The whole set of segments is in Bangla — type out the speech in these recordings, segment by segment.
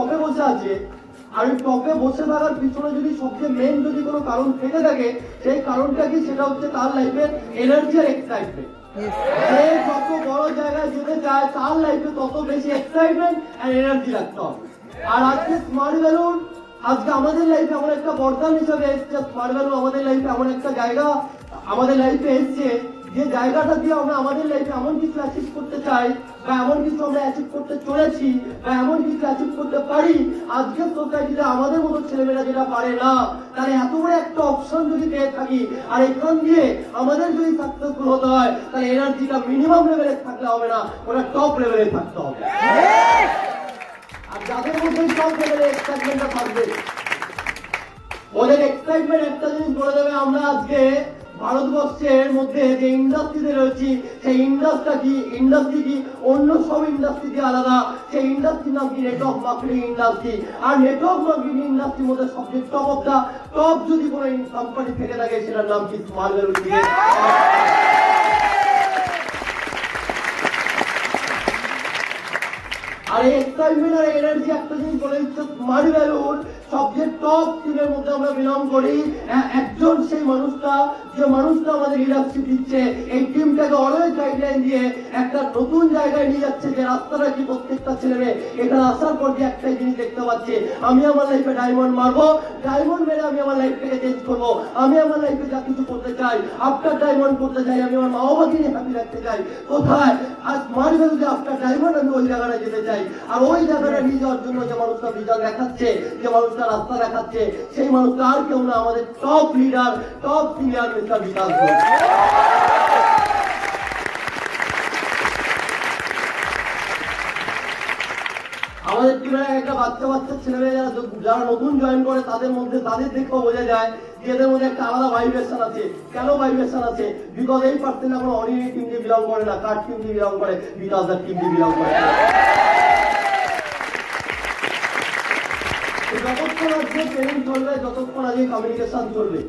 টপে বসে আছে, আর ওই টপে বসে থাকার পিছনে যদি সবচেয়ে মেন যদি কোনো কারণ থেকে থাকে, সেই কারণটা কি? সেটা হচ্ছে তার লাইফের এনার্জি আর এক্সাইটমেন্ট। সে যত বড় জায়গায় যেতে চায় তার লাইফে তত বেশি এক্সাইটমেন্ট আর এনার্জি রাখতে হবে। আর আজকে স্মার্ট ভ্যালুর আজকে আমাদের লাইফে এমন একটা বরদান হিসেবে এসছে, স্মার্ট ভ্যালু আমাদের লাইফে এমন একটা জায়গা আমাদের লাইফে এসছে, যে জায়গাটা দিয়ে আমরা আমাদের লাইফে এমন কিছু অ্যাচিভ করতে চাই, বা এমন কিছু আমরা অ্যাচিভ করতে চলেছি, বা এমন কিছু অ্যাচিভ করতে পারি আজকের সোসাইটিতে আমাদের মতো ছেলেমেয়েরা যেটা পারে না, তাহলে এত বড় একটা অপশন যদি পেয়ে থাকি, আর এখান দিয়ে আমাদের যদি সাকসেসফুল হতে হয়, তাহলে এনার্জিটা মিনিমাম লেভেলে থাকলে হবে না, ওটা টপ লেভেলে থাকতে হবে। আর যাদের মধ্যে টপ লেভেলে এক্সাইটমেন্টটা থাকবে, ওদের এক্সাইটমেন্ট একটা জিনিস বলে দেবে, আমরা আজকে ভারতবর্ষের মধ্যে যে ইন্ডাস্ট্রিতে রয়েছি, সেই ইন্ডাস্ট্রি কি অন্য সব ইন্ডাস্ট্রি দিয়ে আলাদা। সেই ইন্ডাস্ট্রির নাম কি? Network marketing industry. আর নেটওয়ার্ক মার্কেটিং ইন্ডাস্ট্রির মধ্যে সবচেয়ে টপ অফ দা টপ যদি কোনো কোম্পানি থেকে থাকে, সেটার নাম কি? Smart value. আর এই এক্সাইটমেন্ট আর এনার্জি একটা জিনিস বলে দিচ্ছে, স্মার্ট ভ্যালুর সবচেয়ে টপ টিমের মধ্যে আমরা বিলং করি। একজন সেই মানুষটা, যে মানুষটা আমাদের লিডারশিপ দিচ্ছে, এই টিমটাকে অলওয়েজ গাইডলাইন দিয়ে একটা নতুন জায়গায় নিয়ে যাচ্ছে, যে রাস্তাটা কি প্রত্যেকটা ছেলে এখানে আসার পর যে একটাই জিনিস দেখতে পাচ্ছে, আমি আমার লাইফে ডায়মন্ড মারবো, ডায়মন্ড মেরে আমি আমার লাইফটাকে চেঞ্জ করবো, আমি আমার লাইফে যা কিছু করতে চাই, আফটার ডায়মন্ড করতে চাই, আমি আমার মা বাবাকে নিয়ে হ্যাপি রাখতে চাই। কোথায়? আর স্মার্ট ভ্যালুতে আফটার ডায়মন্ড আমি ওই জায়গাটা যেতে চাই। আর ওই জায়গাটা নিয়ে যাওয়ার জন্য যে মানুষটা ভিজন দেখাচ্ছে, যে মানুষটা রাস্তা দেখাচ্ছে, সেই মানুষটা আর কেউ না, আমাদের top leader, top senior mister Bikash Ghosh. আমাদের টিমের একটা বাচ্চা ছেলেমেয়ে যারা নতুন জয়েন করে, তাদের মধ্যে তাদের দেখেও বোঝা যায় যে এদের মধ্যে একটা আলাদা ভাইব্রেশন আছে। কেন ভাইব্রেশন আছে? বিকজ এই পার্সেন্ট এখন অনিয়ী টিম দিয়ে বিলং করে না, কার টিম দিয়ে বিলং করে, বিকাশ দার টিম দিয়ে বিলং করে। যতক্ষণ আজকে ট্রেনিং চলবে, যতক্ষণ আজকে কমিউনিকেশন চলবে,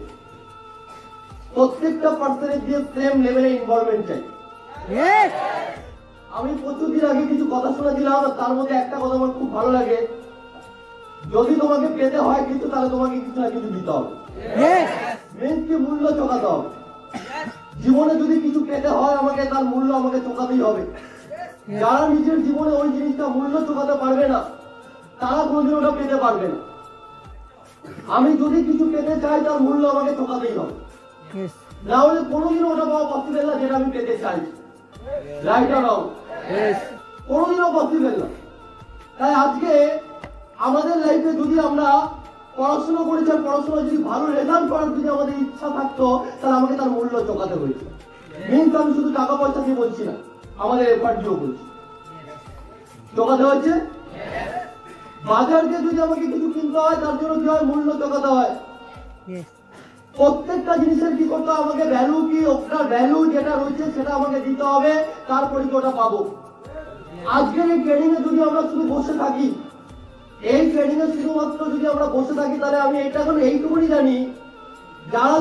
প্রত্যেকটা পার্সনের দিয়ে সেম লেভেলে ইনভলভমেন্ট চাই। আমি প্রচুর দিন আগে কিছু কথা শুনেছিলাম, তার মধ্যে একটা কথা আমার খুব ভালো লাগে, যদি তোমাকে পেতে হয় কিছু, তাহলে তোমাকে কিছু না কিছু দিতে হবে। মেনকে মূল্য চোকাতে হবে। জীবনে যদি কিছু পেতে হয় আমাকে, তার মূল্য আমাকে চোকাতেই হবে। যারা নিজের জীবনে ওই জিনিসটা মূল্য চোকাতে পারবে না, তারা কোনোদিন ওটা পেতে পারবে না। আমি যদি কিছু পেতে চাই, তার মূল্য আমাকে চোকাতেই হবে, না হলে কোনোদিন ওটা পাওয়া পসিবল না যেটা আমি পেতে চাই। রাইট আর রং? কোনোদিনও পসিবল না। তাই আজকে আমাদের লাইফে যদি আমরা পড়াশোনা করেছি, আর পড়াশোনা যদি ভালো রেজাল্ট করার যদি আমাদের ইচ্ছা থাকতো, তাহলে আমাকে তার মূল্য চোকাতে হয়েছে। মিনস আমি শুধু টাকা পয়সা দিয়ে বলছি না, আমাদের এফার্ট দিয়েও বলছি, চোকাতে হয়েছে। বাজারকে যদি আমাকে কিছু কিনতে হয়, তার জন্য কি হয়? মূল্য চোকাতে হয়। প্রত্যেকটা জিনিসের কি করতে হবে? আমাকে ভ্যালু কি, ওটার ভ্যালু যেটা রয়েছে সেটা আমাকে দিতে হবে, তারপরে কি ওটা পাবো। আজকের এই ট্রেনিং এ যদি আমরা শুধু বসে থাকি, এই ট্রেনিং এ শুধুমাত্র যদি আমরা বসে থাকি, তাহলে আমি এটা এখন এইটুকুনি জানি,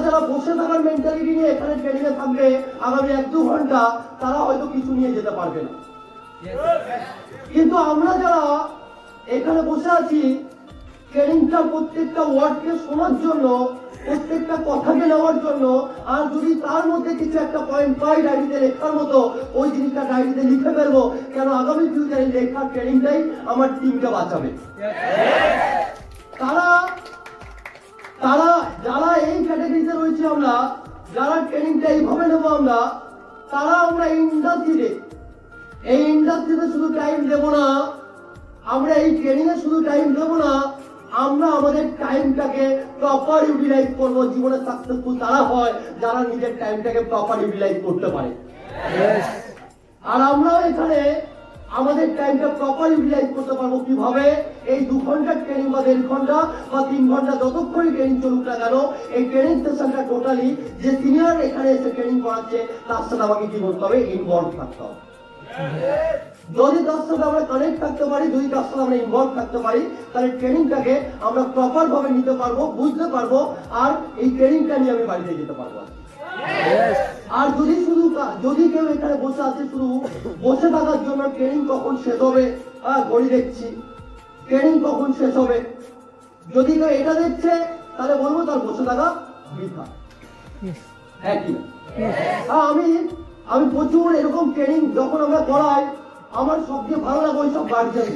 যারা বসে থাকার মেন্টালিটি নিয়ে এখানে ট্রেনিং এ থাকবে আগামী 1-2 ঘন্টা, তারা হয়তো কিছু নিয়ে যেতে পারবে না। কিন্তু আমরা যারা এখানে বসে আছি, ট্রেনিংটা প্রত্যেকটা ওয়ার্ডকে শোনার জন্য, প্রত্যেকটা কথাকে নেওয়ার জন্য, আর যদি তার মধ্যে কিছু একটা পয়েন্ট পাই ডায়েরিতে লেখার মতো, ওই জিনিসটা ডায়েরিতে লিখে ফেলবো। কেন? আগামী ফিউচারে লেখার ট্রেনিংটাই আমার টিমকে বাঁচাবে। তারা যারা এই ক্যাটাগরিতে রয়েছে, আমরা যারা ট্রেনিংটা এইভাবে নেবো, আমরা এই ইন্ডাস্ট্রিতে শুধু টাইম দেবো না, আমরা এই ট্রেনিং এ শুধু টাইম দেবো না, আমরা আমাদের টাইমটাকে প্রপার ইউটিলাইজ করবো। জীবনে সাকসেসফুল তারা হয় যারা নিজের টাইমটাকে প্রপার ইউটিলাইজ করতে পারে। আর আমরা এখানে আমাদের টাইমটা প্রপার ইউটিলাইজ করতে পারবো কিভাবে? এই 2 ঘন্টার ট্রেনিং বা 1.5 ঘন্টা বা 3 ঘন্টা যতক্ষণই ট্রেনিং চলুক না কেন, এই ট্রেনিং সেশনটা টোটালি যে সিনিয়র এখানে এসে ট্রেনিং করাচ্ছে, তার সাথে আমাকে কি করতে হবে? ইনভলভ থাকতে হবে। যদি তার সাথে আমরা কানেক্ট থাকতে পারি, যদি তার সাথে আমরা ইনভলভ থাকতে পারি, তাহলে ট্রেনিংটাকে আমরা প্রপার ভাবে নিতে পারবো, বুঝতে পারবো, আর এই ট্রেনিংটা নিয়ে আমি বাড়িতে যেতে পারবো। আর যদি কেউ এখানে বসে আছে শুধু বসে থাকার জন্য, ট্রেনিং কখন শেষ হবে ঘড়ি দেখছি, ট্রেনিং কখন শেষ হবে। যদি কেউ এটা দেখছে তাহলে বলবো তার বসে থাকা বৃথা। হ্যাঁ কি না? আমি প্রচুর এরকম ট্রেনিং যখন আমরা করাই, আমার সবচেয়ে ভালো লাগে ওই সব গার্জিয়ান।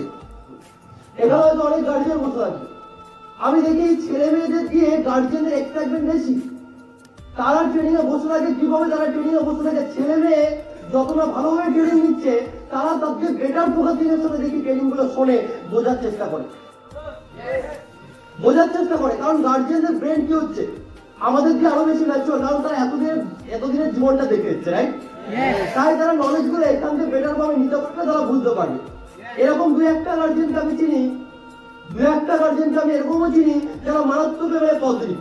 এখানে হয়তো অনেক গার্জিয়ান বসে থাকবে, আমি দেখি ছেলে মেয়েদের দিয়ে গার্জিয়ানদের এক্সাইটমেন্ট বেশি। তারা ট্রেনিং এ বসে থাকে, কিভাবে তারা ট্রেনিং এ বসে থাকে, ছেলে মেয়ে যতটা ভালোভাবে ট্রেনিং নিচ্ছে তারা তাদের বেটার প্রকাশের সাথে দেখি ট্রেনিং গুলো শোনে, বোঝার চেষ্টা করে। কারণ গার্জিয়ানদের ব্রেন কি হচ্ছে আমাদের কি আরো বেশি ন্যাচুরাল, কারণ তারা এতদিনের জীবনটা দেখে এসছে, রাইট? তাই তারা নলেজ গুলো এখান থেকে বেটার ভাবে নিতে পারবে, তারা বুঝতে পারবে। এরকম দু একটা গার্জিয়ানকে আমি চিনি, এরকমও চিনি যারা মারাত্মক লেভেলে পজিটিভ,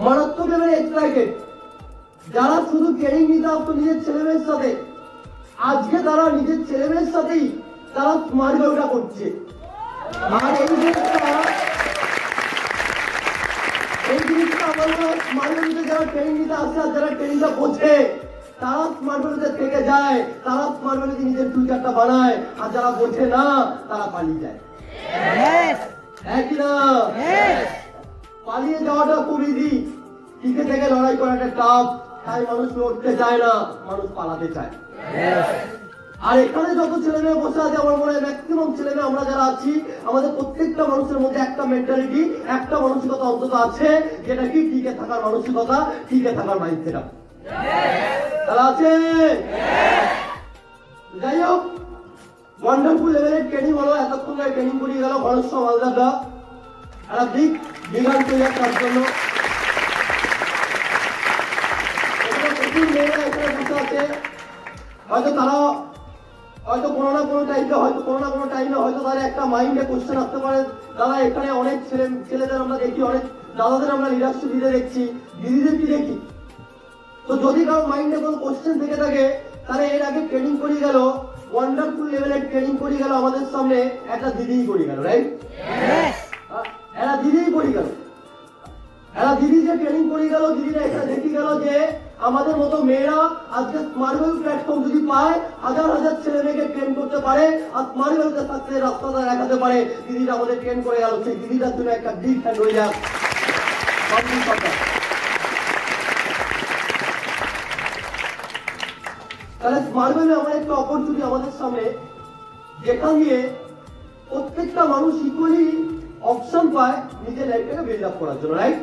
মারাত্মক লেভেলে এক্সাইটেড, যারা শুধু ট্রেনিং নিতে আসতো নিজের ছেলেমেয়ের সাথে, আজকে তারা নিজের ছেলেমেয়ের সাথেই তারা স্মার্ট ওয়ার্কটা করছে। আর এই জিনিসটা আমরা স্মার্ট ওয়ার্কে যারা ট্রেনিং নিতে আসছে আর যারা ট্রেনিংটা বোঝে, তারা স্মার্ট ওয়ার্কে থেকে যায়, তারা স্মার্ট ওয়ার্কে নিজের ফিউচারটা বানায়। আর যারা বোঝে না তারা পালিয়ে যায়। হ্যাঁ কিনা? পালিয়ে যাওয়াটা খুব ইজি, টিকে থেকে লড়াই করাটা টাফ। তাই মানুষ লড়তে চায় না, মানুষ পালাতে চায়। আর এখানে যত ছেলে মেয়ে বসে আছে, আমার মনে হয় ম্যাক্সিমাম ছেলে মেয়ে আমরা যারা আছি, আমাদের প্রত্যেকটা মানুষের মধ্যে একটা মেন্টালিটি, একটা মানসিকতা অন্তত আছে, যেটা কি টিকে থাকার মানসিকতা, টিকে থাকার মাইন্ডসেট তারা আছে। যাই হোক, ওয়ান্ডারফুল লেভেলের ট্রেনিং হলো, এতক্ষণ ট্রেনিং করিয়ে গেল ঘরের সব আলাদা একটা দিক বিজ্ঞান তৈরি করার জন্য। প্রচুর মেয়েরা এখানে বসে আছে, হয়তো তারা কোনো না কোনো টাইমে হয়তো তারা একটা মাইন্ডে কোশ্চেন আসতে পারে। দাদা এখানে অনেক ছেলেদের আমরা দেখি, অনেক দাদাদের আমরা লিডারশিপ দিতে দেখছি, দিদিদের কি দেখি। তো যদি কারো মাইন্ডে কোনো কোশ্চেন থেকে থাকে, তাহলে এর আগে ট্রেনিং করে গেল, ওয়ান্ডারফুল লেভেলের ট্রেনিং করে গেল আমাদের সামনে একটা দিদিই করে গেল, রাইট? এরা দিদিই করে গেল, দিদি যে ট্রেনিং করে গেল, দিদিরা এখানে দেখে গেল যে আমাদের মতো মেয়েরা আজকে স্মার্ট ওয়ার্ক প্ল্যাটফর্ম যদি পায়, হাজার হাজার ছেলে মেয়েকে ট্রেন করতে পারে আর স্মার্ট ওয়ার্কের সাথে রাস্তাটা দেখাতে পারে। দিদিরা আমাদের ট্রেন করে গেল, সেই দিদিটার জন্য একটা বিগ হ্যান্ড হয়ে যাক। তাহলে স্মার্ট ওয়ার্কে আমার একটা অপরচুনিটি আমাদের সামনে, যেখান দিয়ে প্রত্যেকটা মানুষ ইকুয়ালি অপশন পায় নিজের লাইফটাকে বিল্ড আপ করার জন্য, রাইট?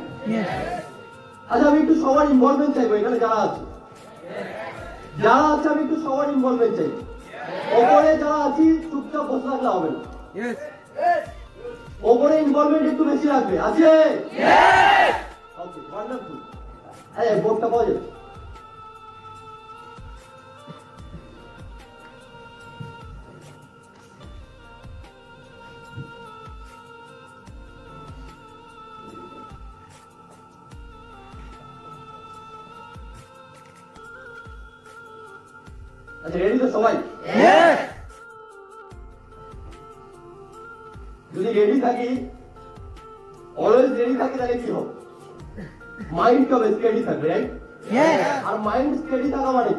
আচ্ছা, আমি একটু সবার ইনভলভমেন্ট চাইবো। এখানে যারা আছে আমি একটু সবার ইনভলভমেন্ট চাই। ওপরে যারা আছি চুপচাপ বসে থাকলে হবে না, ওপরে ইনভলভমেন্ট একটু বেশি রাখবে। আছে? ওকে, ওয়ান্ডারফুল। হ্যাঁ, বোর্ডটা পাওয়া যাবে। আচ্ছা, রেডি তো সবাই? যদি রেডি থাকি, অলওয়েজ রেডি থাকি, তাহলে কি হবে? মাইন্ড কবে স্টেডি থাকবে, রাইট? আর মাইন্ড স্টেডি থাকা মানে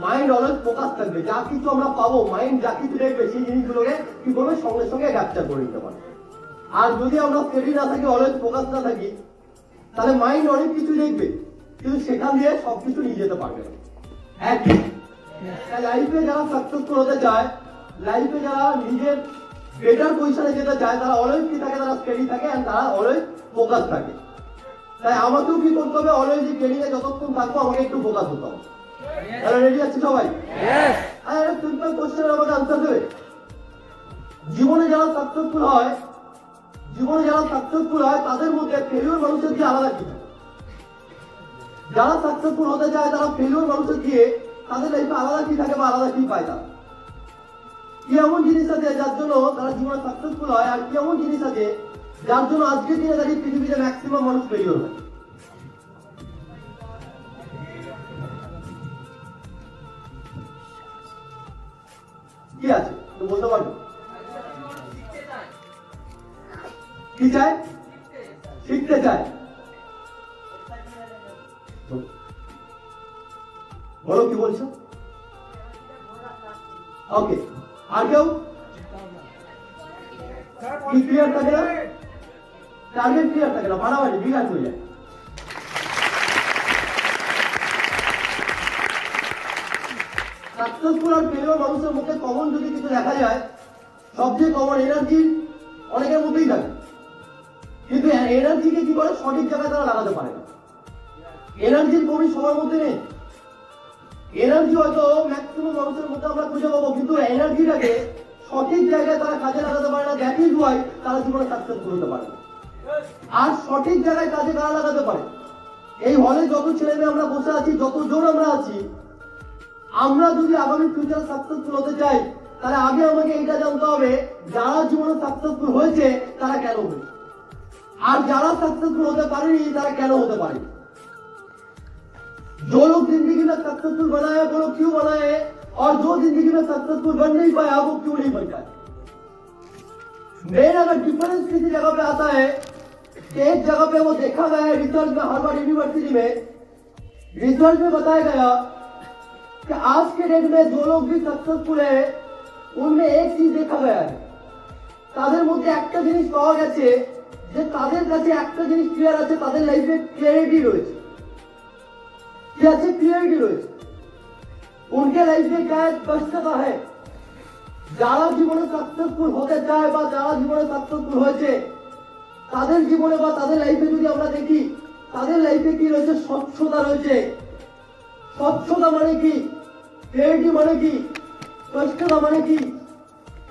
মাইন্ড অলওয়েজ ফোকাস থাকবে। যা কিছু আমরা পাবো, মাইন্ড যা কিছু দেখবে সেই জিনিসগুলোকে কি করবে, সঙ্গে সঙ্গে ক্যাপচার করে নিতে পারবে। আর যদি আমরা স্টেডি না থাকি, অলওয়েজ ফোকাস না থাকি, তাহলে মাইন্ড অনেক কিছু দেখবে, কিন্তু সেখান দিয়ে সবকিছু নিয়ে যেতে পারবে না। লাইফে যারা সাকসেসফুল হতে চায়, লাইফে যারা নিজের বেটার পজিশনে যেতে চায়, তারা অলওয়েজ কি থাকে, তারা স্টেডি থাকে, আর তারা অলওয়েজ ফোকাস থাকে। তাই আমাকেও কি করতে হবে, অলওয়েজ ট্রেনিং এ যতক্ষণ থাকবো আমাকে একটু ফোকাস হতে হবে। তাহলে রেডি আছি সবাই? আর সিম্পল কোশ্চেনের আমাকে আনসার দেবে। জীবনে যারা সাকসেসফুল হয়, তাদের মধ্যে ফেলিওর মানুষের দিয়ে আলাদা কি? যারা সাকসেসফুল হতে চায় তারা ফেলিওর মানুষের দিয়ে তাদের লাইফে আলাদা কি থাকে বা আলাদা কি পায়? তারা কি এমন জিনিস আছে যার জন্য তারা জীবনে সাকসেসফুল হয়, আর কি এমন জিনিস আছে যার জন্য আজকের দিনে দাঁড়িয়ে পৃথিবীতে ম্যাক্সিমাম মানুষ ফেলিওর হয়? কি আছে বলতে পারবো? কি চায়? শিখতে চায়। বলো কি বলছো? ওকে, আর কেউ? কি ক্লিয়ার থাকে না, টার্গেট ক্লিয়ার থাকে না, বাড়াবাড়ি বিঘাত হয়ে যায়। সাকসেসফুল আর ফেলিওর মানুষের মধ্যে কমন যদি কিছু দেখা যায়, সবচেয়ে কমন এনার্জি অনেকের মধ্যেই থাকে, কিন্তু এনার্জিকে কি করে সঠিক জায়গায় তারা লাগাতে পারে না। এনার্জির কমি সবার মধ্যে নেই। এনার্জি হয়তো ম্যাক্সিমাম মানুষের মধ্যে আমরা খুঁজে পাবো, কিন্তু এনার্জিটাকে সঠিক জায়গায় তারা কাজে লাগাতে পারে না। দ্যাট ইজ ওয়াই তারা জীবনে সাকসেসফুল হতে পারে। আর সঠিক জায়গায় কাজে কারা লাগাতে পারে? এই হলে যত ছেলে মেয়ে আমরা বসে আছি, যতজন আমরা আছি, আমরা যদি আগামী ফিউচার সাকসেসফুল হতে চাই, তাহলে আগে আমাকে এটা জানতে হবে যারা জীবনে সাকসেসফুল হয়েছে তারা কেন হয়েছে, আর যারা सक्सेसफुल होते पारेनी तारा क्या होते पारे। जो लोग जिंदगी में सक्सेसफुल बना है वो लोग क्यों बना है, और जो जिंदगी में सक्सेसफुल बन नहीं पाया वो क्यों नहीं बन पाया। मेन अगर डिफरेंस किसी जगह पे आता है, एक जगह पे वो देखा गया है रिसर्च में, हार्वर्ड यूनिवर्सिटी में रिसर्च में बताया गया कि आज के डेट में जो लोग भी सक्सेसफुल है उनमें एक चीज देखा गया है, তাদের মধ্যে একটা জিনিস পাওয়া গেছে যে তাদের কাছে একটা জিনিস ক্লিয়ার আছে, তাদের লাইফে ক্লিয়ারিটি রয়েছে। কি আছে? ক্লিয়ারিটি রয়েছে। उनके लाइफ में क्या स्पष्टता है। যারা জীবনে সাকসেসফুল হতে চায় বা যারা জীবনে সাকসেসফুল হয়েছে তাদের জীবনে বা তাদের লাইফে যদি আমরা দেখি, তাদের লাইফে কি রয়েছে? স্বচ্ছতা রয়েছে। স্বচ্ছতা মানে কি? ক্লিয়ারিটি মানে কি? স্পষ্টতা মানে কি?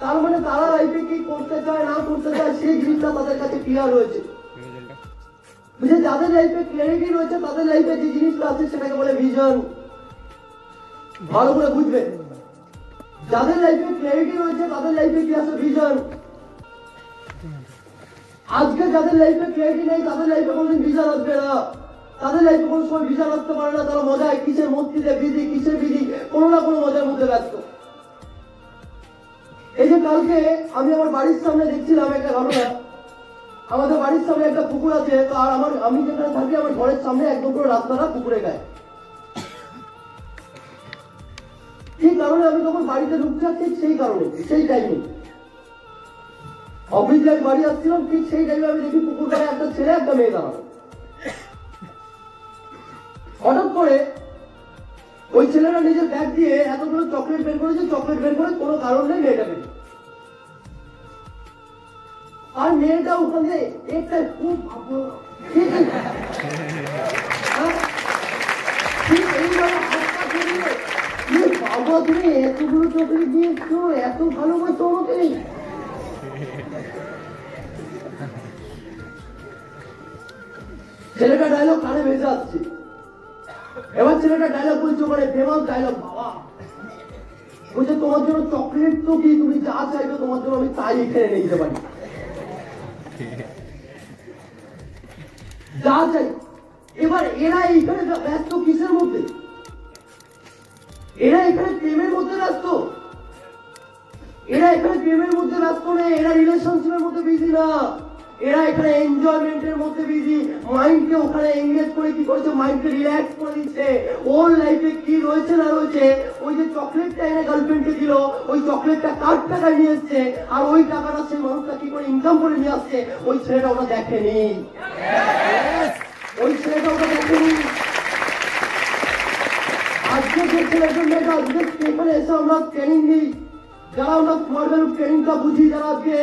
তার মানে তারা লাইফে কি করতে চায় না করতে চায় সেই জিনিসটা তাদের কাছে ক্লিয়ার রয়েছে। বুঝে, যাদের লাইফে ক্লিয়ারিটি রয়েছে তাদের লাইফে যে জিনিসটা আছে সেটাকে বলে ভিশন। ভালো করে বুঝবে, যাদের লাইফে ক্লিয়ারিটি রয়েছে তাদের লাইফে কি আছে? ভিশন। আজকে যাদের লাইফে ক্লিয়ারিটি নেই তাদের লাইফে কোনোদিন ভিশন আসবে না, তাদের লাইফে কোনো সময় ভিশন আসতে পারে না। তারা মজায় কিসের মস্তিতে বিধি, কিসের বিধি, কোনো না কোনো মজার মধ্যে ব্যস্ত। এই যে কালকে আমি আমার বাড়ির সামনে দেখছিলাম একটা ঘটনা। আমাদের বাড়ির সামনে একটা পুকুর আছে, তো আর আমি যেখানে থাকি আমার ঘরের সামনে একদম পুরো রাস্তাটা পুকুরে গায়ে। সেই কারণে আমি তখন বাড়িতে ঢুকছি, ঠিক সেই কারণে সেই টাইমে অফিস যাই বাড়ি আসছিলাম, ঠিক সেই টাইমে আমি দেখি পুকুর গায়ে একটা ছেলে একটা মেয়ে দাঁড়ানো। হঠাৎ করে ওই ছেলেটা নিজের ব্যাগ দিয়ে এতগুলো চকলেট বের করেছে, চকলেট বের করে কোনো কারণ নেই মেয়েটা বের, আর মেয়েটা ওখানে একটা খুব বাবা তুমি এতগুলো চকলেট দিয়েছো, এত ভালোবাসো আমাকে। ছেলেটা ডায়লগ কানে ভেসে আসছে। এবার ছেলেটা ডায়লগ বলছে, ওখানে ফেমাস ডায়লগ, বাবা বলছে তোমার জন্য চকলেট তো কি, তুমি যা চাইবে তোমার জন্য আমি তাই এখানে নিয়ে যেতে পারি, যা চাই। এবার এরা এইখানে ব্যস্ত কিসের মধ্যে? এরা এখানে প্রেমের মধ্যে ব্যস্ত। এরা এখানে প্রেমের মধ্যে ব্যস্ত নেই, এরা রিলেশনশিপের মধ্যে বিজি না, এরা এখানে এনজয়মেন্টের মধ্যে বিজি। মাইন্ডকে ওখানে এনগেজ করে কি করছে? মাইন্ডকে রিল্যাক্স করে দিচ্ছে। ওর লাইফে কি রয়েছে না রয়েছে, ওই যে চকলেটটা এনে গার্লফ্রেন্ডকে দিল, ওই চকলেটটা কার টাকা নিয়ে এসছে, আর ওই টাকাটা সেই মানুষটা কি করে ইনকাম করে নিয়ে আসছে, ওই ছেলেটা ওটা দেখেনি। ওই ছেলেটা ওটা দেখেনি। আজকে যে ছেলেটার মেয়েটা আজকে এখানে এসে আমরা ট্রেনিং দিই, যারা আমরা স্মার্ট ভ্যালু ট্রেনিংটা বুঝি, যারা আজকে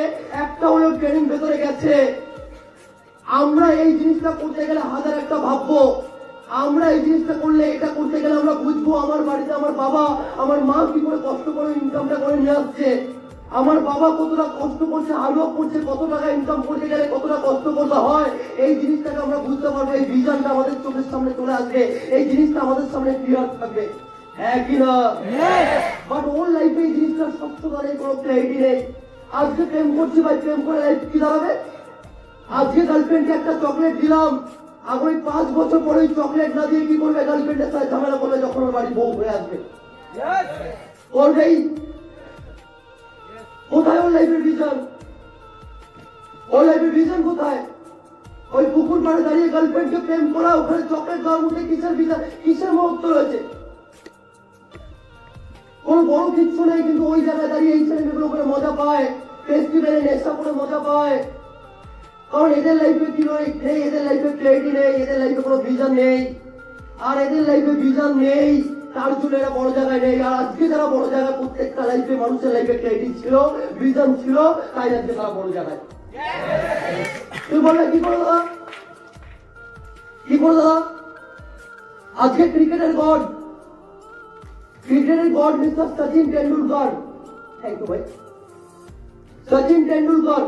একটা হলেও ট্রেনিং ভেতরে গেছে, আমরা এই জিনিসটা করতে গেলে হাজার একটা ভাববো। আমরা এই জিনিসটা করলে, এটা করতে গেলে আমরা বুঝবো আমার বাড়িতে আমার বাবা আমার মা কি করে কষ্ট করে ইনকামটা করে নিয়ে আসছে, আমার বাবা কতটা কষ্ট করছে, হার্ডওয়ার্ক করছে, কত টাকা ইনকাম করতে গেলে কতটা কষ্ট করতে হয়। এই জিনিসটাকে আমরা বুঝতে পারবো, এই ভিশনটা আমাদের চোখের সামনে চলে আসবে, এই জিনিসটা আমাদের সামনে ক্লিয়ার থাকবে। হ্যাঁ কি না? বাট ওর লাইফে এই জিনিসটা স্বচ্ছতা নেই, কোনো ক্লিয়ারিটি নেই। আজকে প্রেম করছি ভাই, প্রেম করে লাইফ কি দাঁড়াবে? আজকে গার্লফ্রেন্ডকে একটা চকলেট দিলাম, আগামী 5 বছর পরে ওই চকলেট না দিয়ে কি করবে? গার্লফ্রেন্ডের সাথে ঝামেলা করবে, যখন ওর বাড়ি বউ হয়ে আসবে করবেই। কোথায় ওর লাইফের ভিশন? ওর লাইফের ভিশন কোথায়? ওই পুকুর পাড়ে দাঁড়িয়ে গার্লফ্রেন্ডকে প্রেম করা, ওখানে চকলেট দেওয়ার মধ্যে কিসের ভিশন, কিসের মহত্ব রয়েছে? কোন বড় কিচ্ছু নেই, কিন্তু ওই জায়গায় দাঁড়িয়ে এই ছেলেগুলো করে মজা পায়। ফেস্টিভ্যালে নেশা করে মজা পায়, কারণ এদের লাইফে কি নেই, এদের লাইফে ক্লিয়ারিটি নেই, এদের লাইফে কোনো ভিশন নেই। আর এদের লাইফে ভিশন নেই, তার জন্য এরা বড় জায়গায় নেই। আর আজকে যারা বড় জায়গায়, প্রত্যেকটা লাইফে মানুষের লাইফে ক্লিয়ারিটি ছিল, ভিশন ছিল, তাই আজকে তারা বড় জায়গায়। তুই বললে কি করে দাদা, কি করে দাদা? আজকে ক্রিকেটের God mister Sachin Tendulkar. Thank you ভাই। সচিন টেন্ডুলকার,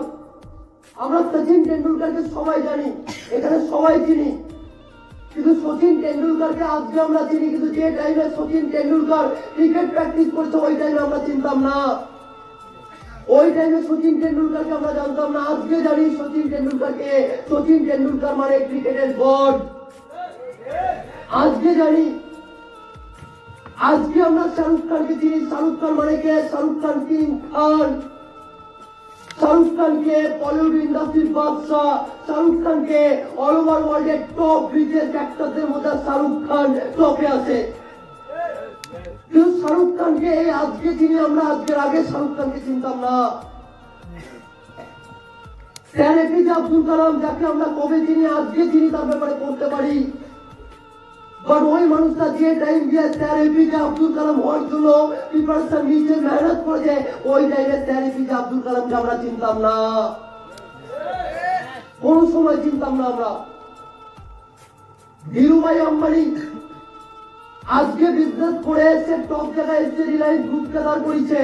আমরা সচিন টেন্ডুলকারকে সবাই জানি, এখানে সবাই চিনি, কিন্তু সচিন টেন্ডুলকারকে আজকে আমরা চিনি, কিন্তু যে টাইমে সচিন টেন্ডুলকার ক্রিকেট প্র্যাকটিস করছে ওই টাইমে আমরা চিনতাম না, ওই টাইমে সচিন টেন্ডুলকারকে আমরা জানতাম না। আজকে জানি সচিন টেন্ডুলকারকে, সচিন টেন্ডুলকার মানে ক্রিকেটের গড। আজকে জানি, আজকে আমরা শাহরুখ খানকে চিনি। শাহরুখ খান মানে কে? শাহরুখ খান কিং খান, শাহরুখ খানকে বলিউড ইন্ডাস্ট্রির বাদশাহ, শাহরুখ খানকে অল ওভার ওয়ার্ল্ডের টপ রিচেস্ট অ্যাক্টরদের মধ্যে শাহরুখ খান টপে আছে। কিন্তু শাহরুখ খানকে আজকে চিনি আমরা, আজকের আগে শাহরুখ খানকে চিনতাম না। স্যার এপিজে আব্দুল কালাম, যাকে আমরা কবে চিনি, আজকে চিনি, তার ব্যাপারে পড়তে পারি। বাট ওই মানুষটা যে টাইম দিয়ে স্যার এপিজে আব্দুল কালাম হওয়ার জন্য প্রিপারেশন নিচে মেহনত করেছে, ওই টাইমে স্যার এপিজে আব্দুল কালামকে আমরা চিনতাম না, কোন সময় চিনতাম না আমরা। ধীরুভাই আম্বানি আজকে বিজনেস করে এসে টপ জায়গায় এসে রিলায়েন্স গ্রুপকে দাঁড় করেছে।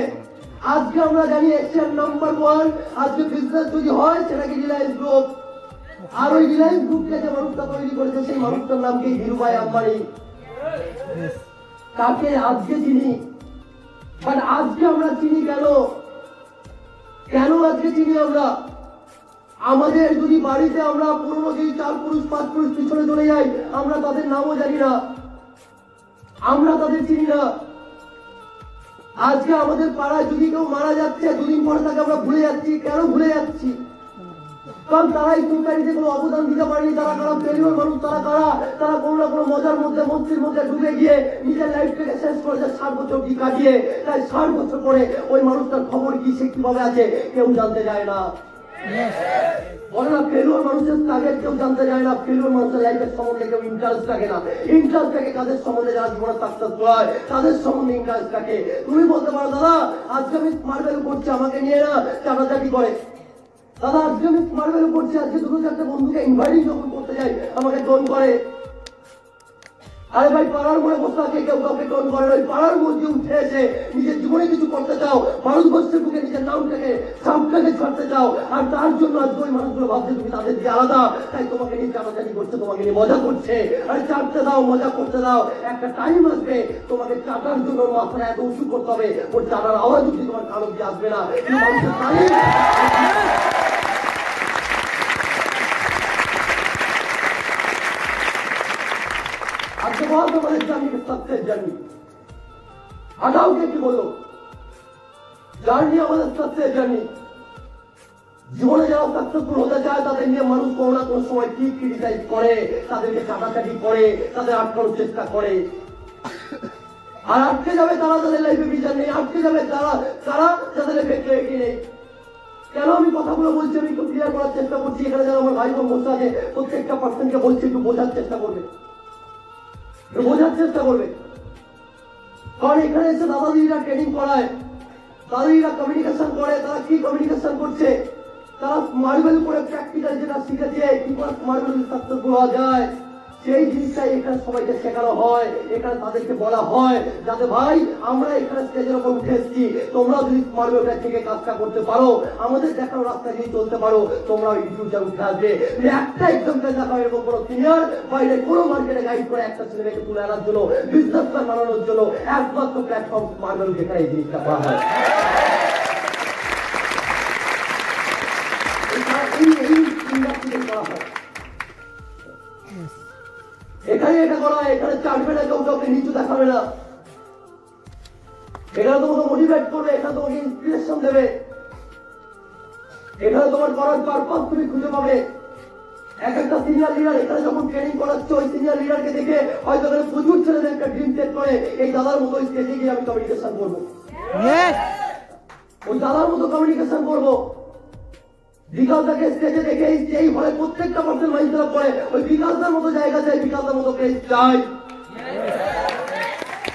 আজকে আমরা জানি এশিয়ার নাম্বার 1 আজকে বিজনেস যদি হয় সেটা কি রিলায়েন্স গ্রুপ। আর ওই রিলায়েন্স গ্রুপকে যে মানুষটা তৈরি করেছে সেই মানুষটার নাম কি? ধীরুভাই আম্বানি। তাকে আজকে চিনি, বাট আজকে আমরা চিনি কেন? কেন আজকে চিনি আমরা? আমাদের যদি বাড়িতে আমরা পুরনো যে 4 পুরুষ 5 পুরুষ পিছনে চলে যাই, আমরা তাদের নামও জানি না, আমরা তাদের চিনি না। আজকে আমাদের পাড়ায় যদি কেউ মারা যাচ্ছে, দুদিন পরে তাকে আমরা ভুলে যাচ্ছি। কেন ভুলে যাচ্ছি? কারণ তারা এই সোসাইটিতে কোনো অবদান দিতে পারেনি। তারা কারা ফেলিওর মানুষ, তারা কারা, তারা কোনো না কোনো মজার মধ্যে, মস্তির মধ্যে ডুবে গিয়ে নিজের লাইফটাকে শেষ করেছে 60 বছর কি কাটিয়ে। তাই 60 বছর পরে ওই মানুষটার খবর কি, সে কিভাবে আছে, কেউ জানতে যায় না। বলে না ফেলিওর মানুষের টার্গেট কেউ জানতে যায় না, ফেলিওর মানুষের লাইফের সম্বন্ধে কেউ ইন্টারেস্ট থাকে না। ইন্টারেস্ট থাকে কাদের সম্বন্ধে যারা জীবনে সাকসেসফুল হয়, তাদের সম্বন্ধে ইন্টারেস্ট থাকে। তুমি বলতে পারো দাদা আজকে আমি মার্বেল করছি, আমাকে নিয়ে না চাটাচাটি করে। দাদা আজকে আমি মার্বেল করছি, আজকে 2-4টে বন্ধুকে ইনভাইটিং যখন করতে যাই আমাকে টোন করে। আরে ভাই পাড়ার মোড়ে বসে আছে, কেউ কাউকে টোন করে। ওই পাড়ার মধ্যে উঠে এসে নিজের জীবনে কিছু করতে চাও, ভারতবর্ষের বুকে নিজের নামটাকে সামটাকে ছাড়তে চাও, আর তার জন্য আজকে ওই মানুষগুলো ভাবছে তুমি তাদের দিয়ে আলাদা, তাই তোমাকে নিয়ে চাটাচাটি করছে, তোমাকে নিয়ে মজা করছে। আরে চাটতে দাও, মজা করতে দাও, একটা টাইম আসবে তোমাকে চাটার জন্য মাথায় এত উঁচু করতে হবে, ওর চাটার আওয়াজ যদি তোমার কারো দিয়ে আসবে না। আজকে বল তোমাদের জার্নি সাকসেস জার্নি, আগাওকে কি বলো জার্নি, আমাদের সাকসেস জার্নি। জীবনে যারা সাকসেসফুল হতে চায় তাদের নিয়ে মানুষ কোনো না কোনো সময় কি ক্রিটিসাইজ করে, তাদেরকে চাটাচাটি করে, তাদের আটকানোর চেষ্টা করে। আর আটকে যাবে তারা, তাদের লাইফে বিচার নেই। আটকে যাবে তারা, যাদের লাইফে ক্লিয়ারিটি নেই। কেন আমি কথাগুলো বলছি, আমি একটু ক্লিয়ার করার চেষ্টা করছি। এখানে যারা আমার ভাই বোন বসে আছে প্রত্যেকটা পার্সনকে বলছি একটু বোঝার চেষ্টা করবে, বোঝার চেষ্টা করবে। কারণ এখানে এসে দাদাদিরা ট্রেনিং করায়, দাদাদিরা কমিউনিকেশন করে। তারা কি কমিউনিকেশন করছে? তারা মার্বেল করে প্র্যাকটিক্যাল যেটা শিখেছে, কি করে মার্বেল সাকসেসফুল হওয়া যায়, সেই জিনিসটাই এখানে সবাইকে শেখানো হয়। এখানে তাদেরকে বলা হয় যাতে ভাই আমরা এখানে স্টেজের উপর উঠে এসেছি, তোমরা যদি মার্বেলটা থেকে কাজটা করতে পারো, আমাদের দেখানো রাস্তা দিয়ে চলতে পারো, তোমরা ইন ফিউচার উঠে আসবে। একটা এক্সাম্পল দেখা এরকম কোনো সিনিয়র বাইরে কোনো মার্কেটে গাইড করে একটা ছেলেকে তুলে আনার জন্য, বিজনেসম্যান বানানোর জন্য একমাত্র প্ল্যাটফর্ম মার্বেল, যেখানে এই জিনিসটা করা হয়। এখানে এটা করা হয়, এখানে চাটবে না কেউ, কাউকে নিচু দেখাবে না, এখানে তোমাকে মোটিভেট করবে, এখানে তোমাকে ইন্সপিরেশন দেবে, এখানে তোমার করার পারপাস তুমি খুঁজে পাবে। এক একটা সিনিয়র লিডার এখানে যখন ট্রেনিং করাচ্ছে, ওই সিনিয়র লিডারকে দেখে হয়তো এখানে প্রচুর ছেলেদের একটা ড্রিম সেট করে এই দাদার মতো স্টেজে গিয়ে আমি কমিউনিকেশন করবো। ওই দাদার মতো কমিউনিকেশন করবো। বিকাশদাকে স্টেজে দেখে এই হলে প্রত্যেকটা পার্সেন্ট মাইন্ড করে ওই বিকাশদার মতো জায়গা চাই, বিকাশদার মতো প্লেস চাই।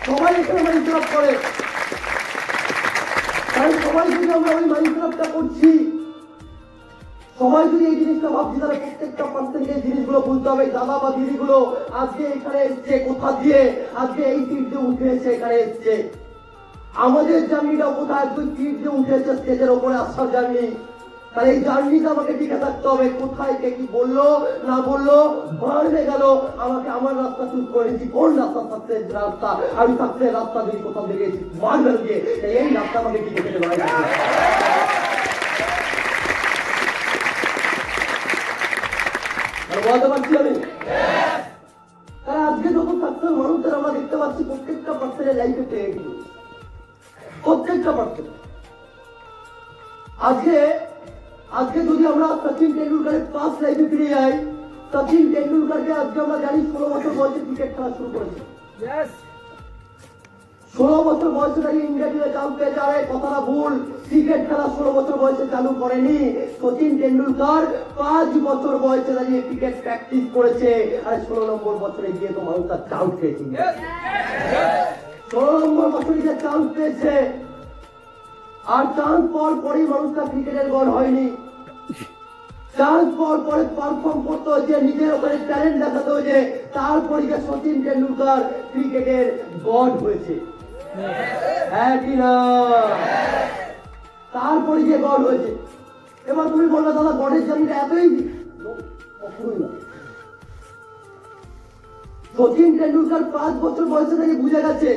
সবাই এখানে মাইন্ড করে, তাই সবাই যদি আমরা ওই মাইন্ড করছি, সবাই যদি এই জিনিসটা ভাবছি, তাহলে প্রত্যেকটা পার্সেন্টকে এই জিনিসগুলো বুঝতে হবে। দাদা বা দিদিগুলো আজকে এখানে এসছে কোথা দিয়ে, আজকে এই সিট দিয়ে উঠে এসে এখানে এসছে। আমাদের জার্নিটা কোথায়, তুই সিট দিয়ে উঠে এসে স্টেজের ওপরে আসার জার্নি। তাহলে এই জার্নিটা আমাকে টিকে থাকতে হবে। কোথায় কে কি বললো না বললো, বাড়বে গেল, আমাকে আমার রাস্তা চুজ করেছি, কোন রাস্তা সাকসেস রাস্তা, আমি সাকসেস রাস্তা যদি কোথাও দেখেছি বাড়বে গিয়ে, এই রাস্তা আমাকে টিকে থেকে বাড়বে। বলতে পারছি আমি। তারা আজকে যখন সাকসেস মানুষদের আমরা দেখতে পাচ্ছি, প্রত্যেকটা পার্সেন্টের লাইফে পেয়ে গেল, প্রত্যেকটা পার্সেন্ট। আজকে যদি আমরা সচিন টেন্ডুলকারের পাস লাইফে ফিরে যাই, সচিন টেন্ডুলকারকে আজকে আমরা জানি 16 বছর বয়সে ক্রিকেট খেলা শুরু করেছে। 16 বছর বয়সে দাঁড়িয়ে ইন্ডিয়া টিমে চান্স পেয়ে যাবে, কথাটা ভুল। ক্রিকেট খেলা 16 বছর বয়সে চালু করেনি সচিন টেন্ডুলকার, 5 বছর বয়সে দাঁড়িয়ে ক্রিকেট প্র্যাকটিস করেছে। আর 16 নম্বর বছরে গিয়ে তো মানুষ তার চান্স পেয়েছে, 16 নম্বর বছরে গিয়ে চান্স পেয়েছে। আর চান্স পাওয়ার পরেই মানুষটা ক্রিকেটের গড হয়নি, চান্স পাওয়ার পরে পারফর্ম করতে হয়েছে, নিজের ওখানে ট্যালেন্ট দেখাতে হয়েছে, তারপরে গিয়ে সচিন টেন্ডুলকার ক্রিকেটের গড হয়েছে। হ্যাঁ কি না? তারপরে গিয়ে গড হয়েছে। এবার তুমি বলবে দাদা গডের জার্নিটা এতই, কখনোই না। সচিন টেন্ডুলকার 5 বছর বয়সে থেকে বুঝে গেছে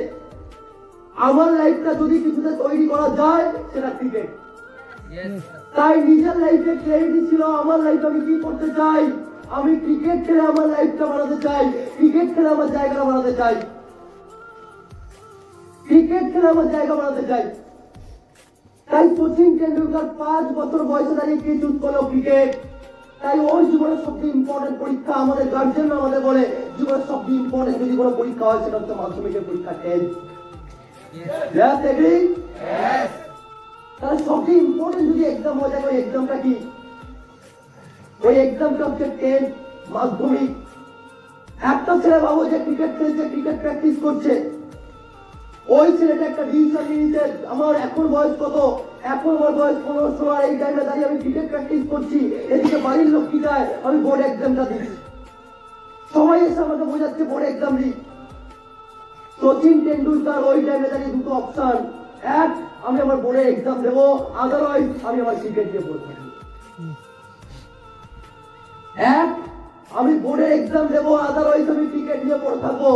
আমার লাইফটা যদি কিছুতে তৈরি করা যায় সেটা ক্রিকেট। তাই নিজের লাইফে ক্লিয়ারিটি ছিল, আমার লাইফে আমি কি করতে চাই, আমি ক্রিকেট খেলে আমার লাইফটা বানাতে চাই, ক্রিকেট খেলে আমার জায়গাটা বানাতে চাই, ক্রিকেট খেলে আমার জায়গা বানাতে চাই। তাই সচিন টেন্ডুলকার 5 বছর বয়সে দাঁড়িয়ে কি চুজ করলো, ক্রিকেট। তাই ওই জীবনের সবচেয়ে ইম্পর্টেন্ট পরীক্ষা, আমাদের গার্জেন আমাদের বলে জীবনের সবচেয়ে ইম্পর্টেন্ট যদি কোনো পরীক্ষা হয় সেটা হচ্ছে মাধ্যমিকের পরীক্ষা, 10th। Yes, agree? Yes. তাহলে সবচেয়ে ইম্পর্টেন্ট যদি এক্সাম হয়ে যায়, ওই এক্সামটা কি? ওই এক্সামটা হচ্ছে 10th মাধ্যমিক। একটা ছেলে ভাবো যে ক্রিকেট খেলছে, ক্রিকেট প্র্যাকটিস করছে, ওই ছেলেটা একটা ডিসিশন নিয়েছে, আমার এখন বয়স কত, এখন আমার বয়স 15-16, আর এই টাইমে দাঁড়িয়ে আমি ক্রিকেট প্র্যাকটিস করছি, এদিকে বাড়ির লোক কি চায় আমি বোর্ড এক্সামটা দিচ্ছি, সবাই এসে আমাকে বোঝাচ্ছে বোর্ড এক্সাম দিই। সচিন টেন্ডুলকার ওই টাইমে দাঁড়িয়ে দুটো অপশন, এক আমি আমার বোর্ডের এক্সাম দেবো, আদারওয়াইজ আমি আমার ক্রিকেট দিয়ে পড়ে থাকি। এক আমি বোর্ডের এক্সাম দেবো, আদারওয়াইজ আমি ক্রিকেট নিয়ে পড়ে থাকবো।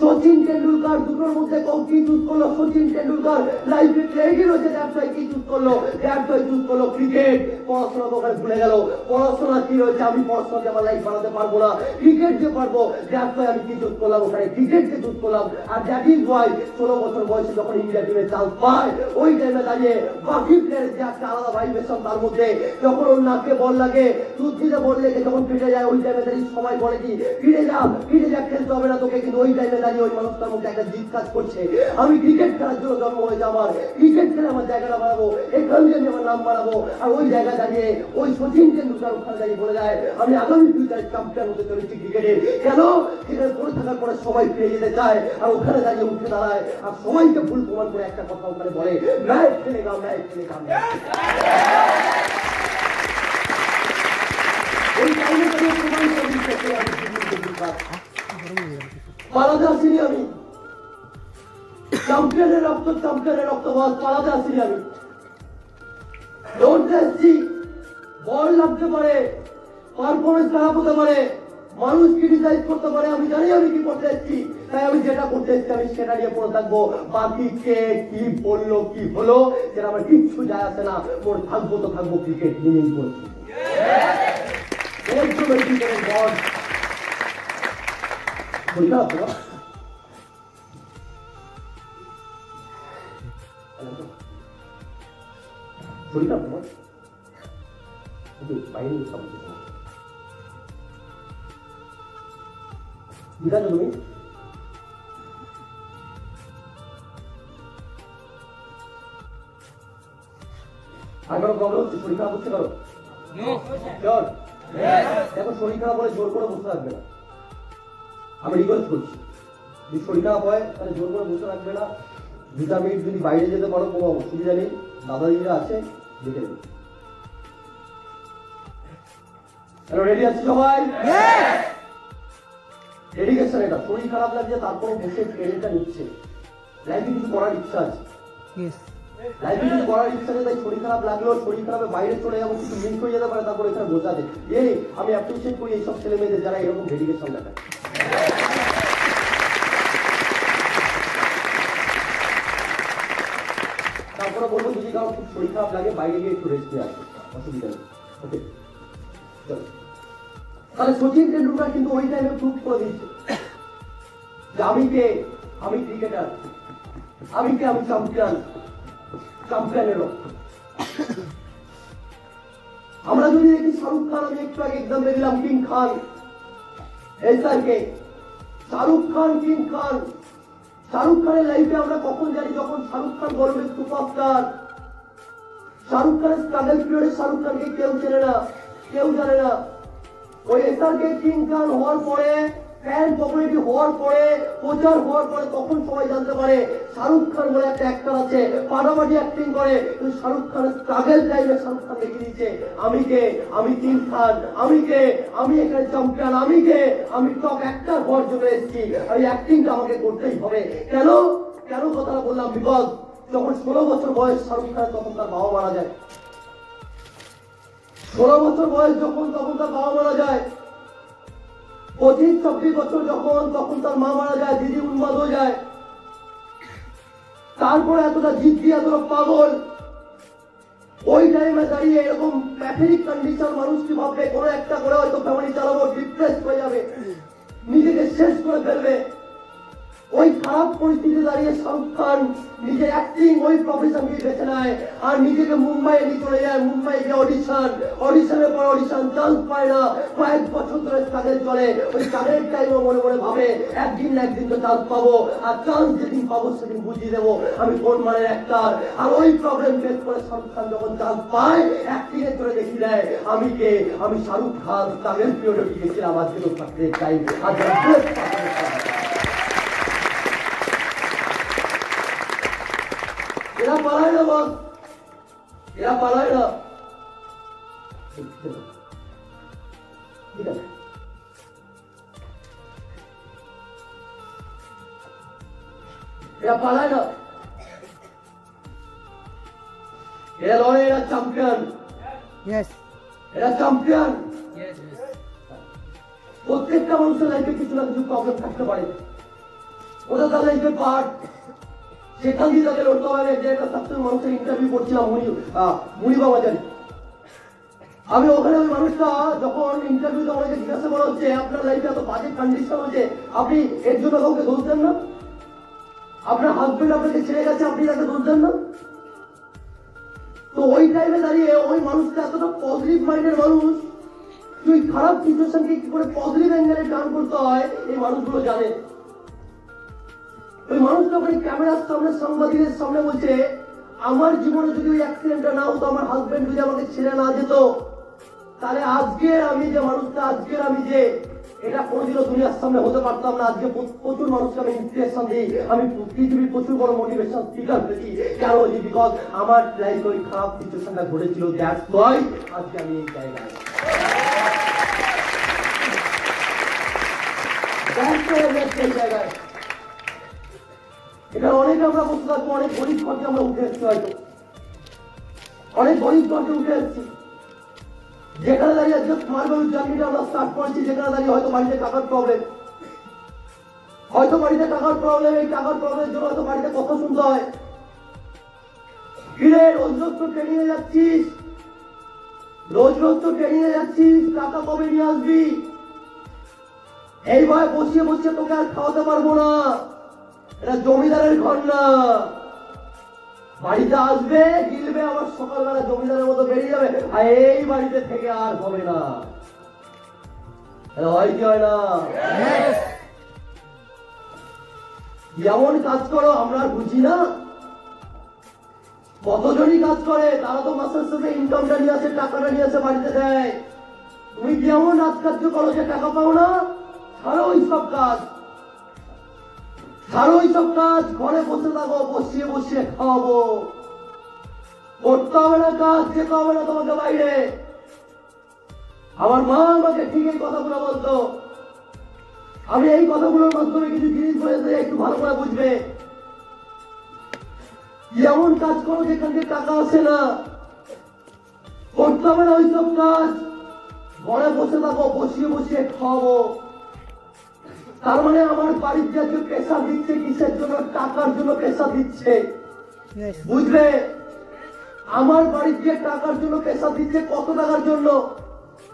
সচিন টেন্ডুলকার দুটোর মধ্যে কি চুজ করলো? সচিন টেন্ডুলকার লাইফে ক্লিয়ারিটি রয়েছে, ব্যবসায় কি চুজ করলো? ব্যবসায় চুজ করলো ক্রিকেট। পড়াশোনা তো ওখানে ভুলে গেল, পড়াশোনা কি রয়েছে, আমি পড়াশোনাতে আমার লাইফ বানাতে পারবো না, ক্রিকেট যে পারবো। ব্যবসায় আমি কি চুজ করলাম? ওখানে ক্রিকেটকে চুজ করলাম। আর দ্যাট ইজ ওয়াই 16 বছর বয়সে যখন ইন্ডিয়া টিমে চান্স পায়, ওই টাইমে দাঁড়িয়ে বাকি প্লেয়ারের যে একটা আলাদা ভাইব্রেশন তার মধ্যে, যখন ওর নাকে বল লাগে, তুর্তিতে বল লেগে যখন ফিরে যায়, ওই টাইমে দাঁড়িয়ে সবাই বলে কি ফিরে যা খেলতে হবে না তোকে, কিন্তু ওই টাইমে দাঁড়িয়ে ওই মানুষটার মধ্যে একটা জিদ কাজ করছে, আমি ক্রিকেট খেলার জন্য জন্ম হয়েছে, আমার ক্রিকেট খেলে আমার জায়গাটা বানাবো, এখান দিয়ে আমি আমার নাম বানাবো। আর ওই জায়গা দাঁড়িয়ে ওই সচিন টেন্ডুলকার ওখানে দাঁড়িয়ে বলে যায় আমি আগামী ফিউচার চ্যাম্পিয়ন হতে চলেছি ক্রিকেটের। কেন? সেখানে পড়ে থাকার পরে সবাই ফিরে যেতে চায়, আর ওখানে দাঁড়িয়ে উঠে দাঁড়ায়, আর সবাইকে ভুল প্রমাণ করে একটা কথা ওখানে বলে, ম্যাচ খেলেগা, ম্যাচ খেলেগা। ওই টাইমে দাঁড়িয়ে প্রমাণ করে দিচ্ছে পালাতে আসিনি আমি, চ্যাম্পিয়নের রক্ত বল, পালাতে আসিনি আমি, দৌড়তে আসছি। বল লাগতে পারে, পারফরমেন্স খারাপ হতে পারে, মানুষ ক্রিটিসাইজ করতে পারে, আমি জানি আমি কি করতে এসেছি, তাই আমি যেটা করতে এসেছি আমি সেটা নিয়ে পড়ে থাকবো। বাকি কে কি বললো কি হলো সেটা আমার কিচ্ছু যায় আসে না, ওর থাকবো তো থাকবো ক্রিকেট নিয়েই করছি। ক্রিকেটের বল শরীরটা তোমার শরীরটা তোমার বাইরে ঠিক আছে তুমি আর কোনো প্রবলেম হচ্ছে? শরীর খারাপ হচ্ছে কারো? দেখো, শরীর খারাপ হলে জোর করে বসে রাখবে না। আমি রিকোয়েস্ট করছি, যদি শরীর খারাপ হয় তাহলে জোর করে বসে রাখবে না। 2 মিনিট যদি বাইরে যেতে পারো কোনো অসুবিধা নেই, দাদাদিরা আছে, দেখে নেবে। রেডি আছে সবাই? ডেডিকেশন এটা। শরীর খারাপ লাগছে তারপরে বসে ট্রেনিংটা নিচ্ছে। লাইফে কিছু করার ইচ্ছা আছে, লাইফে কিছু করার ইচ্ছা নেই, তাই শরীর খারাপ লাগলো, শরীর খারাপে বাইরে চলে যাবো, কিছু মিস হয়ে যেতে পারে, তারপরে এখানে বোঝা যায়। আমি অ্যাপ্রিসিয়েট করি এইসব ছেলে মেয়েদের যারা এরকম ডেডিকেশন দেখায়। তারপরে বলবো যদি কারো খুব শরীর খারাপ লাগে বাইরে গিয়ে একটু রেস্ট নিয়ে আসবে, অসুবিধা নেই। ওকে, চলো। তাহলে সচিন টেন্ডুলকার কিন্তু ওই টাইমে প্রুভ করে দিচ্ছে যে আমি কে, আমি ক্রিকেটার, আমি কে, আমি চ্যাম্পিয়ন, চ্যাম্পিয়নেরও। আমরা যদি দেখি শাহরুখ খান, আমি একটু আগে এক্সাম্পল দিলাম কিং খান, এসআরকে, শাহরুখ খান, কিং খান। শাহরুখ খানের লাইফে আমরা কখন জানি? যখন শাহরুখ খান বলবেন সুপারস্টার। শাহরুখ খানের স্ট্রাগল পিরিয়ডে শাহরুখ খানকে কেউ চেনে না, কেউ জানে না। ওই এসআরকে কিং খান হওয়ার পরে, ফ্যান পপুলারিটি হওয়ার পরে, প্রচার হওয়ার পরে তখন সবাই জানতে পারে শাহরুখ খান বলে একটা অ্যাক্টর আছে, ফাটাফাটি অ্যাক্টিং করে। কিন্তু শাহরুখ খানের স্ট্রাগল টাইমে শাহরুখ খান দেখিয়ে দিচ্ছে আমি কে, আমি কিং খান, আমি কে, আমি এখানে চ্যাম্পিয়ন, আমি কে, আমি টপ অ্যাক্টর হওয়ার জন্য এসেছি, আমি অ্যাক্টিংটা আমাকে করতেই হবে। কেন কেন কথাটা বললাম? বিকজ যখন 16 বছর বয়স শাহরুখ খান, তখন তার বাবা মারা যায়। 16 বছর বয়স যখন, তখন তার বাবা মারা যায়। 25-26 বছর যখন, তখন তার মা মারা যায়, দিদি উন্মাদ হয়ে যায়। তারপরে এতটা জিদ্দি, এতটা পাগল। ওই টাইমে দাঁড়িয়ে এরকম প্যাথেটিক কন্ডিশন, মানুষ কি ভাববে? কোনো একটা করে হয়তো ফ্যামিলি চালাবো, ডিপ্রেস হয়ে যাবে, নিজেকে শেষ করে ফেলবে। ওই খারাপ পরিস্থিতিতে দাঁড়িয়ে শাহরুখ খান নিজের অ্যাক্টিং ওই প্রফেশনকে বেছে নেয় আর নিজেকে মুম্বাই নিয়ে চলে যায়। মুম্বাই গিয়ে অডিশনের পর অডিশন, চান্স পায় না। কয়েক বছর ধরে স্ট্রাগল চলে। ওই স্ট্রাগলের টাইমে মনে মনে ভাবে একদিন না একদিন তো চান্স পাবো, আর চান্স যেদিন পাবো সেদিন বুঝিয়ে দেবো আমি কোন মানের অ্যাক্টর। আর ওই প্রবলেম ফেস করে শাহরুখ খান যখন চান্স পায়, অ্যাক্টিং এর করে দেখিয়ে দেয় আমি কে, আমি শাহরুখ খান। স্ট্রাগল পিরিয়ডে গিয়েছিলাম, আজকে তো সাকসেস টাইম, আজকে এরা পালায় না বস, এরা পালায় না। ঠিক আছে, এরা পালায় না, এরা লড়ে, এরা চ্যাম্পিয়ন। এরা চ্যাম্পিয়ন। প্রত্যেকটা মানুষের লাইফে কিছু না কিছু প্রবলেম থাকতে পারে, ওটা তার লাইফে পার্ট। সেখান দিয়ে তাদের লড়তে হবে। যে একটা সাকসেস মানুষের ইন্টারভিউ করছিলাম মুড়িবাবাজারে, আমি ওখানে ওই মানুষটা যখন ইন্টারভিউতে আমাকে জিজ্ঞাসা করা হচ্ছে আপনার লাইফে এত বাজে কন্ডিশন হচ্ছে, আপনি এর জন্য কাউকে দোষ দেন না? আপনার হাজবেন্ড আপনাকে ছেড়ে গেছে, আপনি তাকে দোষ দেন না? তো ওই টাইমে দাঁড়িয়ে ওই মানুষটা এতটা পজিটিভ মাইন্ডের মানুষ, তুই খারাপ সিচুয়েশনকে কি করে পজিটিভ অ্যাঙ্গেলে টার্ন করতে হয় এই মানুষগুলো জানে। ওই মানুষটা ওখানে ক্যামেরার সামনে, সাংবাদিকের সামনে বলছে আমার জীবনে যদি ওই অ্যাক্সিডেন্টটা না হতো, আমার হাজবেন্ড যদি আমাকে ছেড়ে না যেত, তাহলে আজকের আমি যে মানুষটা, আজকের আমি যে, এটা কোনোদিনও দুনিয়ার সামনে হতে পারতাম না। আজকে প্রচুর মানুষকে আমি ইন্সপিরেশন দিই, আমি পৃথিবীর প্রচুর বড় মোটিভেশন স্পিকার পেয়েছি। কেন বলছি? বিকজ আমার লাইফে ওই খারাপ সিচুয়েশনটা ঘটেছিল, দ্যাটস ওয়াই আজকে আমি এই জায়গায়। এই জায়গায় এখানে অনেকে আমরা বসে থাকবো, অনেক গরিব ঘরকে আমরা উঠে এসেছি, হয়তো অনেক গরিব ঘরকে উঠে এসেছি, যেখানে দাঁড়িয়ে আজকে মার্বেল জার্নিটা আমরা স্টার্ট করেছি, যেখানে দাঁড়িয়ে হয়তো বাড়িতে টাকার প্রবলেম, হয়তো বাড়িতে টাকার প্রবলেম, এই টাকার প্রবলেমের জন্য হয়তো বাড়িতে কথা শুনতে হয়। ফিরে রোজ রোজ তো ট্রেনিং এ যাচ্ছিস, রোজ রোজ তো ট্রেনিং এ যাচ্ছিস, টাকা কবে নিয়ে আসবি? এইভাবে বসিয়ে বসিয়ে তোকে আর খাওয়াতে পারবো না। এটা জমিদারের ঘর না। বাড়িতে আসবে, গিলবে, আবার সকালবেলা জমিদারের মতো বেরিয়ে যাবে, আর এই বাড়িতে থেকে আর হবে না। হয় কি হয় না? যেমন কাজ করো আমরা আর বুঝি না। কতজনই কাজ করে, তারা তো মাসের শেষে ইনকামটা নিয়ে আসে, টাকাটা নিয়ে আসে বাড়িতে দেয়। তুমি কি এমন রাজ কার্য করো যে টাকা পাও না? ছাড়ো ওইসব কাজ, ছাড়ো ওইসব কাজ। ঘরে বসে থাকো, বসিয়ে বসিয়ে খাওয়াবো। করতে হবে না কাজ, যেতে হবে না তোমাকে বাইরে। আমার মা আমাকে ঠিক এই কথাগুলো বলতো। আমি এই কথাগুলোর মাধ্যমে কিছু জিনিস বলেছে, একটু ভালো করে বুঝবে। এমন কাজ করো যেখান থেকে টাকা আসে না, করতে হবে না ওইসব কাজ। ঘরে বসে থাকো, বসিয়ে বসিয়ে খাওয়াবো। তার মানে আমার বাড়ির যে পেশা দিচ্ছে, কিসের জন্য? টাকার জন্য পেশা দিচ্ছে, বুঝলে? আমার বাড়ির যে টাকার জন্য পেশা দিচ্ছে, কত টাকার জন্য?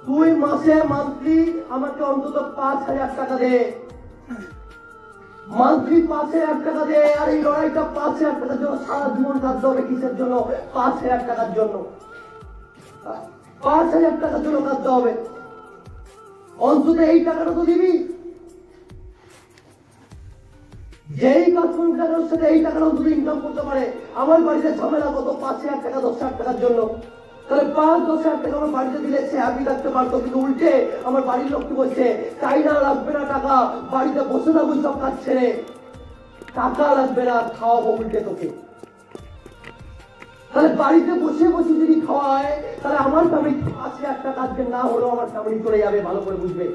2 মাসে মান্থলি আমাকে অন্তত 5,000 টাকা দে, মান্থলি 5,000 টাকা দে। আর এই লড়াইটা 5,000 টাকার জন্য সারা জীবন কাঁদতে হবে। কিসের জন্য? 5,000 টাকার জন্য। 5,000 টাকার জন্য কাঁদতে হবে। অন্তত এই টাকাটা তো দিবি। যেই কাজ করুক না কেন সেটা এই টাকাটা অন্তত ইনকাম করতে পারে। আমার বাড়িতে ঝামেলা কত? 5,000 টাকা, 10,000 টাকার জন্য। তাহলে 5-10,000 টাকা আমার বাড়িতে দিলে সে হ্যাপি থাকতে পারতো। কিন্তু উল্টে আমার বাড়ির লোক কি বলছে? চাই না, লাগবে না টাকা, বাড়িতে বসে থাকুন সব কাজ ছেড়ে, টাকা লাগবে না, খাওয়াবো উল্টে তোকে। তাহলে বাড়িতে বসে বসে যদি খাওয়ায়, তাহলে আমার ফ্যামিলি 5,000 টাকা আজকে না হলেও আমার ফ্যামিলি চলে যাবে। ভালো করে বুঝবে,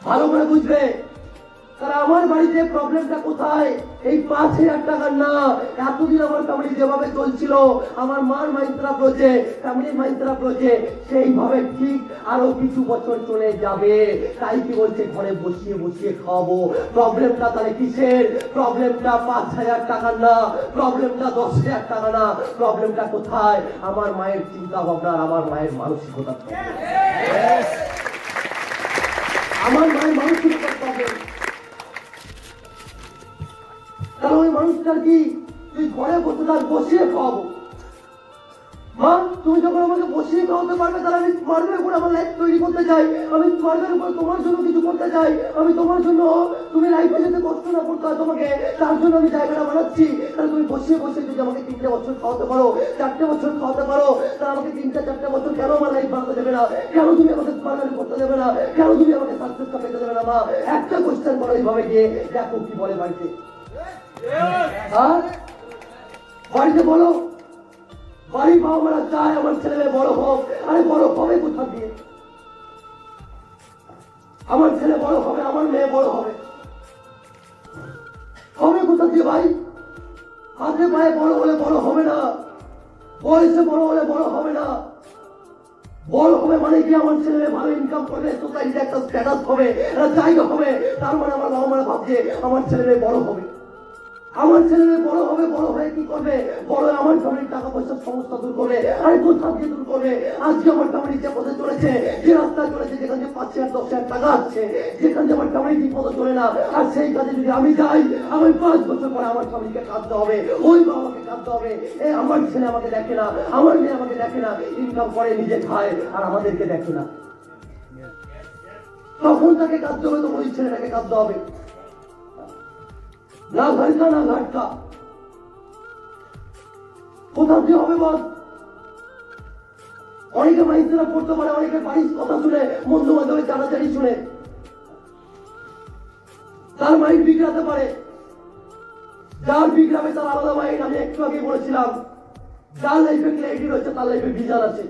ভালো করে বুঝবে। তাহলে আমার বাড়িতে প্রবলেমটা কোথায়? এই 5,000 টাকার না। এতদিন আমার ফ্যামিলি যেভাবে চলছিল, আমার মার মাইন্ড খারাপ রয়েছে, ফ্যামিলির মাইন্ড খারাপ রয়েছে, সেইভাবে ঠিক আরো কিছু বছর চলে যাবে। তাই কি বলছে? ঘরে বসিয়ে বসিয়ে খাওয়াবো। প্রবলেমটা তাহলে কিসের? প্রবলেমটা 5,000 টাকার না, প্রবলেমটা 10,000 টাকা না। প্রবলেমটা কোথায়? আমার মায়ের চিন্তা ভাবনা, আমার মায়ের মানসিকতা, আমার মায়ের মানসিকতা প্রবলেম। তাহলে ওই মানুষটার কি? তুই ঘরে বসে থাক, বসিয়ে খাওয়াবো। মা, তুমি যখন আমাকে বসিয়ে খাওয়াতে পারবে, তাহলে আমি স্মার্টের উপর আমার লাইফ তৈরি করতে চাই। আমি স্মার্টের উপর তোমার জন্য কিছু করতে চাই। আমি তোমার জন্য, তুমি লাইফে যেতে কষ্ট না করতে হয় তোমাকে, তার জন্য আমি জায়গাটা বানাচ্ছি। তাহলে তুমি বসিয়ে বসিয়ে যদি আমাকে 3টে বছর খাওয়াতে পারো, 4টে বছর খাওয়াতে পারো, তাহলে আমাকে 3-4টে বছর কেন আমার লাইফ বানাতে দেবে না? কেন তুমি আমাকে স্মার্টার করতে দেবে না? কেন তুমি আমাকে সাকসেসটা পেতে দেবে না? মা, একটা কোশ্চেন করো এইভাবে গিয়ে, দেখো কি বলে বাড়িতে। বাড়িতে বলো, বাড়ির বাবা মারা চায় আমার ছেলে মেয়ে বড় হোক। আরে বড় হবে কোথা দিয়ে? আমার ছেলে বড় হবে, আমার মেয়ে বড় হবে, হবে কোথা দিয়ে ভাই? হাতে পায়ে বড় হলে বড় হবে না, বয়সে বড় হলে বড় হবে না। বড় হবে মানে কি? আমার ছেলে মেয়ে ভালো ইনকাম করবে, সোসাইটিতে একটা স্ট্যাটাস হবে, একটা জায়গা হবে। তার মানে আমার বাবা মারা ভাবছে আমার ছেলে মেয়ে বড় হবে। আমার ছেলে মেয়ে বড় হবে, বড় হয়ে কি করবে? বড় আমার ফ্যামিলির টাকা পয়সার সমস্যা দূর করবে। আরে কোথা দিয়ে দূর করবে? আজকে আমার ফ্যামিলি যে পথে চলেছে, যে রাস্তায় চলেছে, যেখান থেকে 5,000-10,000 টাকা আসছে, যেখান থেকে আমার ফ্যামিলি ঠিক মতো চলে না, আর সেই কাজে যদি আমি যাই, আমি 5 বছর পরে আমার ফ্যামিলিকে কাঁদতে হবে, ওই বাবাকে কাঁদতে হবে। আমার ছেলে আমাকে দেখে না, আমার মেয়ে আমাকে দেখে না, ইনকাম করে নিজে খায় আর আমাদেরকে দেখে না। তখন তাকে কাঁদতে হবে, তো ওই ছেলেটাকে কাঁদতে হবে। না ঘরকা না ঘাটকা, কোথা দিয়ে হবে বল? অনেকে মাইন্ডসেট করতে পারে, অনেকে বাড়ির কথা শুনে, বন্ধু বান্ধবের জানাজানি শুনে তার মাইন্ড বিগড়াতে পারে। যার বিগড়াবে তার আলাদা মাইন্ড। আমি একটু আগে বলেছিলাম, যার লাইফে ক্লিয়ারিটি রয়েছে তার লাইফে ভিশন আছে।